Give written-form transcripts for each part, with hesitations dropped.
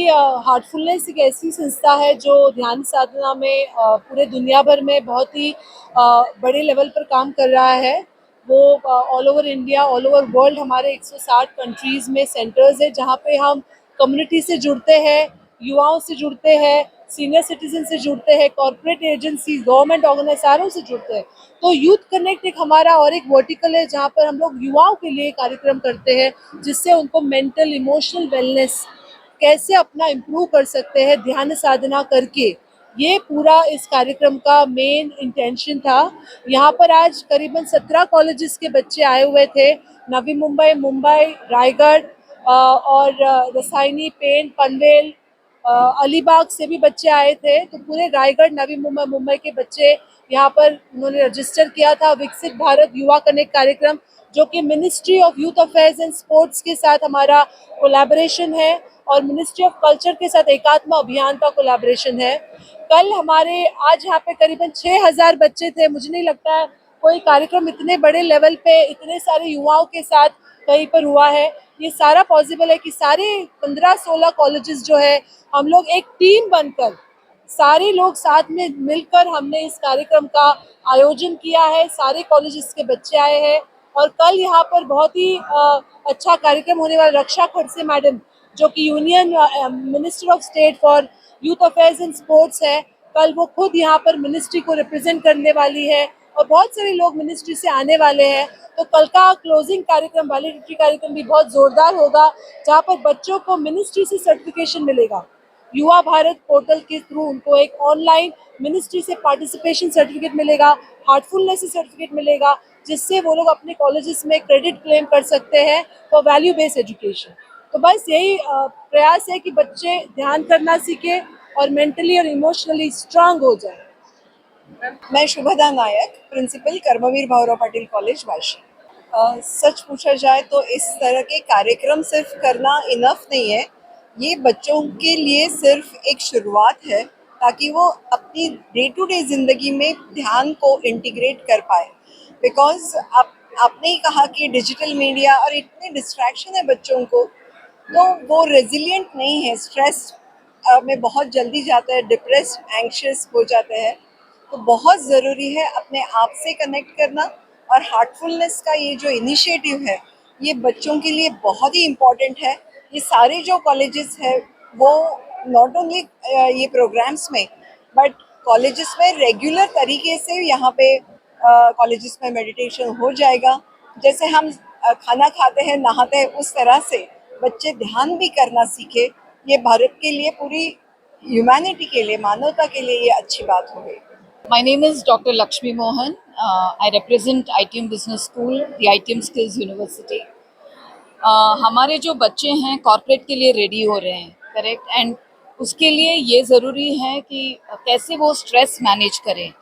Heartfulness एक ऐसी संस्था है जो ध्यान साधना में पूरे दुनिया भर में बहुत ही बड़े लेवल पर काम कर रहा है। वो all over India, all over world हमारे 160 कंट्रीज़ में सेंटर्स है जहाँ पे हम कम्युनिटी से जुड़ते हैं, युवाओं से जुड़ते हैं, सीनियर सिटीजन से जुड़ते हैं, कॉर्पोरेट एजेंसी, गवर्नमेंट ऑर्गेनाइजेशनों से जुड़ते हैं। तो यूथ कनेक्ट एक हमारा और एक वर्टिकल है जहाँ पर हम लोग युवाओं के लिए कार्यक्रम करते हैं, जिससे उनको मेंटल इमोशनल वेलनेस कैसे अपना इम्प्रूव कर सकते हैं ध्यान साधना करके। ये पूरा इस कार्यक्रम का मेन इंटेंशन था। यहाँ पर आज करीबन 17 कॉलेजेस के बच्चे आए हुए थे। नवी मुंबई, मुंबई, रायगढ़ और रसायनी, पेन, पनवेल, अलीबाग से भी बच्चे आए थे। तो पूरे रायगढ़, नवी मुंबई, मुंबई के बच्चे यहाँ पर उन्होंने रजिस्टर किया था। विकसित भारत युवा कनेक्ट कार्यक्रम, जो कि ministry of youth affairs and sports के साथ हमारा कोलैबोरेशन है और मिनिस्ट्री ऑफ कल्चर के साथ एकात्म अभियान का कोलैबोरेशन है। कल हमारे आज यहाँ पे करीबन 6000 बच्चे थे। मुझे नहीं लगता है कोई कार्यक्रम इतने बड़े लेवल पे इतने सारे युवाओं के साथ कहीं पर हुआ है। ये सारा पॉसिबल है कि सारे 15-16 कॉलेजेस जो है, हम लोग एक टीम बनकर सारे लोग साथ में मिलकर हमने इस कार्यक्रम का आयोजन किया है। सारे कॉलेजेस के बच्चे आए हैं और कल यहाँ पर बहुत ही अच्छा कार्यक्रम होने वाला। रक्षा खड़से मैडम, जो कि union minister of state for youth affairs and sports है, कल वो खुद यहाँ पर मिनिस्ट्री को रिप्रेजेंट करने वाली है और बहुत सारे लोग मिनिस्ट्री से आने वाले हैं। तो कल का क्लोजिंग कार्यक्रम, वैलिडिटी कार्यक्रम भी बहुत जोरदार होगा, जहाँ पर बच्चों को मिनिस्ट्री से सर्टिफिकेशन मिलेगा। युवा भारत पोर्टल के थ्रू उनको एक ऑनलाइन मिनिस्ट्री से पार्टिसिपेशन सर्टिफिकेट मिलेगा, हार्टफुलनेस से सर्टिफिकेट मिलेगा, जिससे वो लोग अपने कॉलेजेस में क्रेडिट क्लेम कर सकते हैं फॉर वैल्यू बेस्ड एजुकेशन। तो बस यही प्रयास है कि बच्चे ध्यान करना सीखे और मेंटली और इमोशनली स्ट्रांग हो जाए। मैं शुभदा नायक, प्रिंसिपल कर्मवीर भाऊराव पाटिल कॉलेज वाशी। सच पूछा जाए तो इस तरह के कार्यक्रम सिर्फ करना इनफ नहीं है। ये बच्चों के लिए सिर्फ एक शुरुआत है, ताकि वो अपनी डे टू डे ज़िंदगी में ध्यान को इंटीग्रेट कर पाए। बिकॉज आपने ही कहा कि डिजिटल मीडिया और इतने डिस्ट्रैक्शन है बच्चों को, तो वो रेजिलिएंट नहीं है, स्ट्रेस में बहुत जल्दी जाता है, डिप्रेस, एंग्शियस हो जाते हैं। तो बहुत ज़रूरी है अपने आप से कनेक्ट करना। और हार्टफुलनेस का ये जो इनिशिएटिव है, ये बच्चों के लिए बहुत ही इम्पॉर्टेंट है। ये सारे जो कॉलेजेस हैं, वो नॉट ओनली ये प्रोग्राम्स में, बट कॉलेजेस में रेगुलर तरीके से यहाँ पे कॉलेजेस में मेडिटेशन हो जाएगा। जैसे हम खाना खाते हैं, नहाते हैं, उस तरह से बच्चे ध्यान भी करना सीखे। ये भारत के लिए, पूरी ह्यूमैनिटी के लिए, मानवता के लिए ये अच्छी बात होगी। My name is Dr. Lakshmi Mohan. I represent ITM Business School, the ITM Skills University. हमारे जो बच्चे हैं कॉर्पोरेट के लिए रेडी हो रहे हैं, करेक्ट, एंड उसके लिए ये ज़रूरी है कि कैसे वो स्ट्रेस मैनेज करें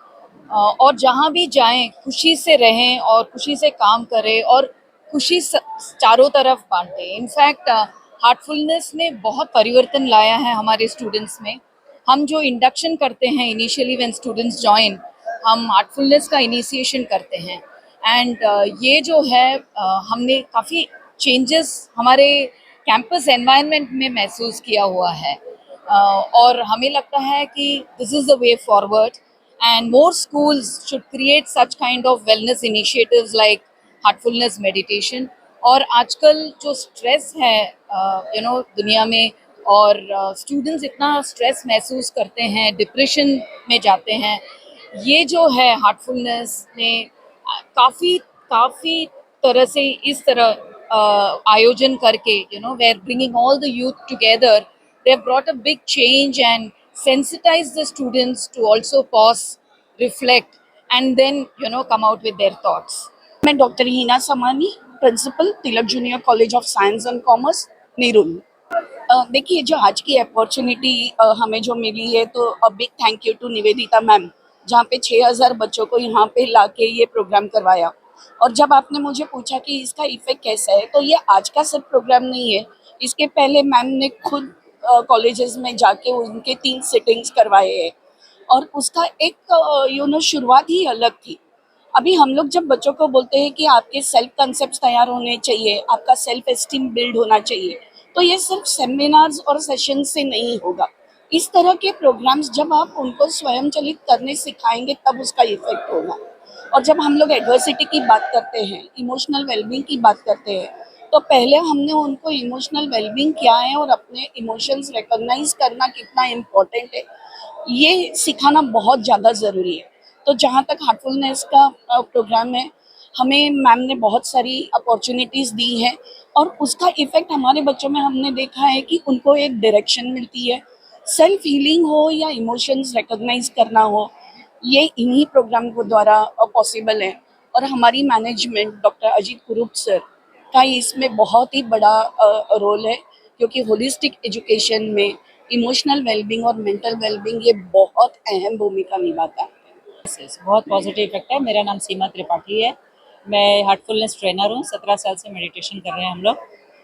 और जहाँ भी जाएं खुशी से रहें और खुशी से काम करें और खुशी चारों तरफ बांटें। इनफैक्ट हार्टफुलनेस ने बहुत परिवर्तन लाया है हमारे स्टूडेंट्स में। हम जो इंडक्शन करते हैं इनिशियली व्हेन स्टूडेंट्स जॉइन, हम हार्टफुलनेस का इनिशिएशन करते हैं एंड ये जो है हमने काफ़ी चेंजेस हमारे कैंपस एनवायरनमेंट में महसूस किया हुआ है और हमें लगता है कि this is the way forward and more schools should create such kind of wellness initiatives like heartfulness meditation। और आजकल जो स्ट्रेस है दुनिया में, और स्टूडेंट्स इतना स्ट्रेस महसूस करते हैं, डिप्रेशन में जाते हैं, ये जो है हार्टफुलनेस ने काफ़ी काफ़ी तरह से इस तरह आयोजन करके where bringing all the youth together, they have brought a big change and sensitize the students to also pause, reflect, and then come out with their thoughts। मैं doctor Heena Samani, principal Tilak junior college of science and commerce, Nerul. देखिए, जो आज की opportunity हमें जो मिली है, तो a big thank you to Nivedita ma'am, जहाँ पे 6000 बच्चों को यहाँ पे लाके ये प्रोग्राम करवाया। और जब आपने मुझे पूछा कि इसका इफेक्ट कैसा है, तो ये आज का सिर्फ प्रोग्राम नहीं है। इसके पहले मैम ने खुद कॉलेजेस में जाके उनके 3 सिटिंग्स करवाए हैं और उसका एक शुरुआत ही अलग थी। अभी हम लोग जब बच्चों को बोलते हैं कि आपके सेल्फ कंसेप्ट तैयार होने चाहिए, आपका सेल्फ एस्टीम बिल्ड होना चाहिए, तो ये सिर्फ सेमिनार्स और सेशन से नहीं होगा। इस तरह के प्रोग्राम्स जब आप उनको स्वयं चलित करने सिखाएंगे तब उसका इफेक्ट होगा। और जब हम लोग एडवर्सिटी की बात करते हैं, इमोशनल वेलबींग की बात करते हैं, तो पहले हमने उनको इमोशनल वेलबींग क्या है और अपने इमोशंस रिकॉग्नाइज करना कितना इम्पोर्टेंट है, ये सिखाना बहुत ज़्यादा ज़रूरी है। तो जहाँ तक हार्टफुलनेस का प्रोग्राम है, हमें मैम ने बहुत सारी अपॉर्चुनिटीज़ दी हैं और उसका इफ़ेक्ट हमारे बच्चों में हमने देखा है कि उनको एक डायरेक्शन मिलती है। सेल्फ हीलिंग हो या इमोशंस रिकॉग्नाइज करना हो, ये इन्हीं प्रोग्राम को द्वारा पॉसिबल है। और हमारी मैनेजमेंट डॉक्टर अजीत कुरूप सर का इसमें बहुत ही बड़ा रोल है, क्योंकि होलिस्टिक एजुकेशन में इमोशनल वेलबींग और मेंटल वेलबींग ये बहुत अहम भूमिका निभाता है। बहुत पॉजिटिव इफेक्ट है। मेरा नाम सीमा त्रिपाठी है। मैं हार्टफुलनेस ट्रेनर हूँ। 17 साल से मेडिटेशन कर रहे हैं हम लोग,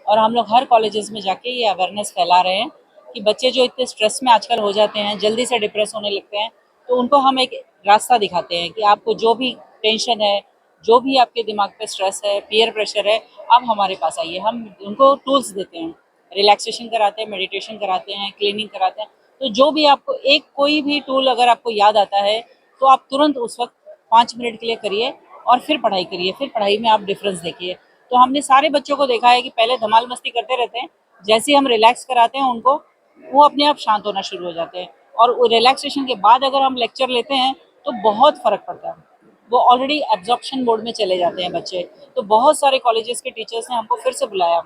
और हम लोग हर कॉलेजेस में जाके ये अवेयरनेस फैला रहे हैं कि बच्चे जो इतने स्ट्रेस में आजकल हो जाते हैं, जल्दी से डिप्रेस होने लगते हैं, तो उनको हम एक रास्ता दिखाते हैं कि आपको जो भी टेंशन है, जो भी आपके दिमाग पे स्ट्रेस है, पीयर प्रेशर है, आप हमारे पास आइए। हम उनको टूल्स देते हैं, रिलैक्सेशन कराते हैं, मेडिटेशन कराते हैं, क्लीनिंग कराते हैं। तो जो भी आपको एक कोई भी टूल अगर आपको याद आता है तो आप तुरंत उस वक्त 5 मिनट के लिए करिए और फिर पढ़ाई करिए, फिर पढ़ाई में आप डिफरेंस देखिए। तो हमने सारे बच्चों को देखा है कि पहले धमाल मस्ती करते रहते हैं, जैसे ही हम रिलैक्स कराते हैं उनको, वो अपने आप शांत होना शुरू हो जाते हैं। और वो रिलैक्सेशन के बाद अगर हम लेक्चर लेते हैं तो बहुत फ़र्क पड़ता है, वो ऑलरेडी एब्जॉर्प्शन मोड में चले जाते हैं बच्चे। तो बहुत सारे कॉलेजेस के टीचर्स ने हमको फिर से बुलाया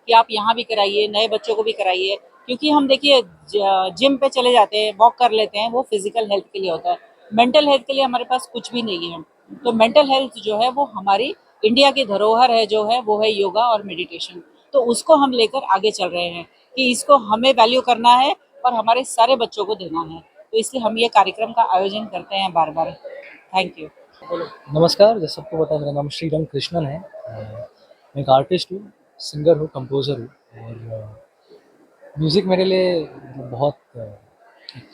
कि आप यहाँ भी कराइए, नए बच्चों को भी कराइए, क्योंकि हम देखिए जिम पे चले जाते हैं, वॉक कर लेते हैं, वो फिजिकल हेल्थ के लिए होता है। मेंटल हेल्थ के लिए हमारे पास कुछ भी नहीं है। तो मेंटल हेल्थ जो है वो हमारी इंडिया की धरोहर है, जो है वो है योगा और मेडिटेशन। तो उसको हम लेकर आगे चल रहे हैं कि इसको हमें वैल्यू करना है और हमारे सारे बच्चों को देना है। तो इसलिए हम ये कार्यक्रम का आयोजन करते हैं बार बार। Thank you. नमस्कार, जैसे सबको पता है मेरा नाम श्रीरंग कृष्णन है। मैं एक आर्टिस्ट हूँ, सिंगर हूँ, कंपोज़र हूँ, और म्यूज़िक मेरे लिए बहुत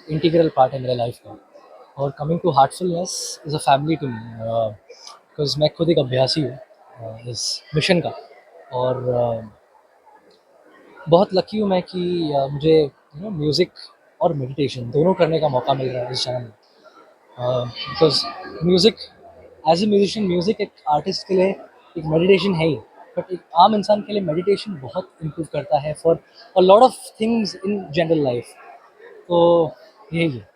इंटीग्रल पार्ट है मेरे लाइफ का। और coming to Heartfulness is a family to me, because मैं खुद एक अभ्यासी हूँ इस मिशन का। और बहुत लकी हूँ मैं कि मुझे म्यूज़िक और मेडिटेशन दोनों करने का मौका मिल रहा है इस जन्म में। Because music as a musician, music एक आर्टिस्ट के लिए एक मेडिटेशन है ही, बट एक आम इंसान के लिए मेडिटेशन बहुत इम्प्रूव करता है for a lot of things in general life. तो यही है।